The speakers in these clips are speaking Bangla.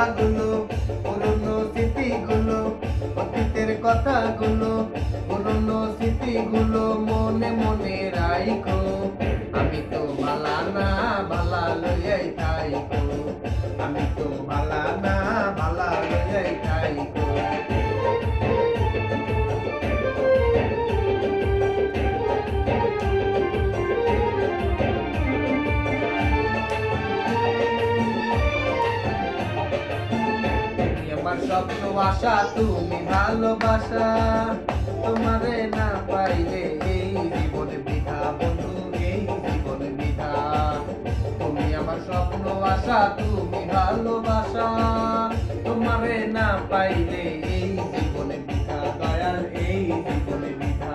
কথাগুলো, পুরনো স্মৃতিগুলো, অতীতের কথাগুলো, পুরনো স্মৃতিগুলো মনে মনে রাইখো। আমি তো ভালা না ভালা লইয়াই থাইকো, আমি তো ভালা না ভালা লইয়াই থাইকো। আমার স্বপ্ন আশা তুমি ভালোবাসা, তোমারে না পাইলে এই জীবন বৃথা বন্ধু, এই জীবন বৃথা। তুমি আমার স্বপ্ন আশা তুমি ভালোবাসা, তোমারে না পাইলে এই জীবন বৃথা, দয়াল এই জীবন বৃথা।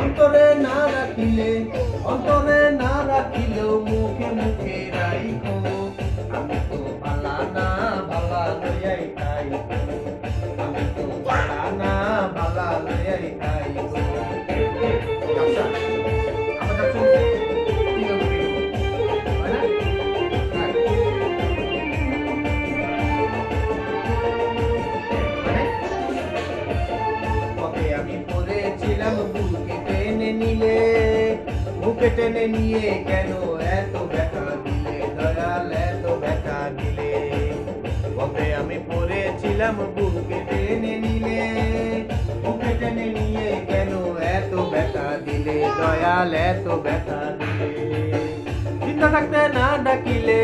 অন্তরে না রাখিলে, অন্তরে না রাখিলেও মুখে মুখে রাইখো। আমি তো ভালা না ভালা লইয়াই থাইকো, আমি তো ভালা না ভালা লইয়াই থাইকো। আচ্ছা, আমার কাছে কি হবে? হয় না? হ্যাঁ। মানে কবে আমি পড়েছিলাম বুকে টেনে নিলে, বুকে টেনে নিয়ে কেন এত ব্যথা দিলে, দয়াল এত ব্যথা দিলে। কবে আমি পড়েছিলাম বুকে টেনে নিলে, বুকে টেনে নিয়ে কেন এত ব্যথা দিলে, দয়াল এত ব্যথা দিলে। জিন্দা থাকতে না ডাকিলে,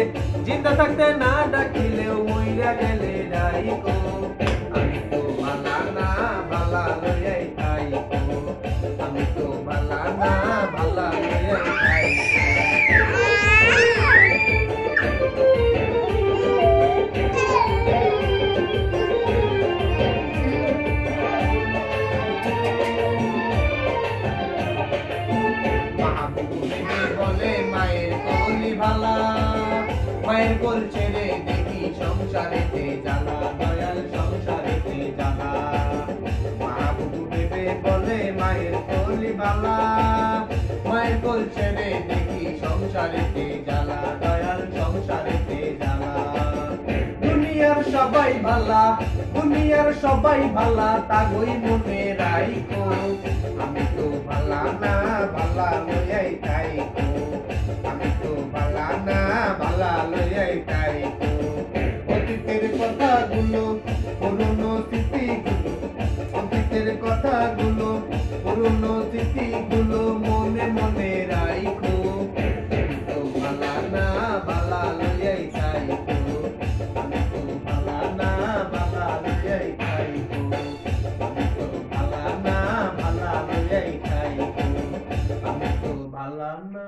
জিন্দা থাকতে না ডাকিলে মইরা গেলে ডাইকো। আমি তো ভালা না ভালা লইয়াই থাইকো, আমি তো ভালা না ভালা লইয়াই থাইকো। বলে মায়ের কোলি ভালা, মায়ের কোল ছেড়ে দেখি সংসারেতে জ্বালা, দয়াল সংসারেতে জ্বালা। মাহবুব ভেবে বলে মায়ের কোলি ভালা, মায়ের কোল ছেড়ে দেখি সংসারেতে জ্বালা, দয়াল সংসারেতে জ্বালা। দুনিয়ার সবাই ভালা, দুনিয়ার সবাই ভালা, তাগই মনে রাইখো। আমি তো ভালা না ভালা লইয়াই থাইকো, আমি তো ভালা না ভালা লইয়াই থাইকো। অতীতের কথাগুলো, পুরনো স্মৃতিগুলো, অতীতের কথাগুলো, পুরনো স্মৃতিগুলো মনে মনে রাইখো। আমি তো ভালা না ভালা লইয়াই থাইকো, আমি তো ভালা না ভালা লইয়াই থাইকো, আমি তো ভালা না ভালা লইয়াই থাইকো, আমি তো ভালা না।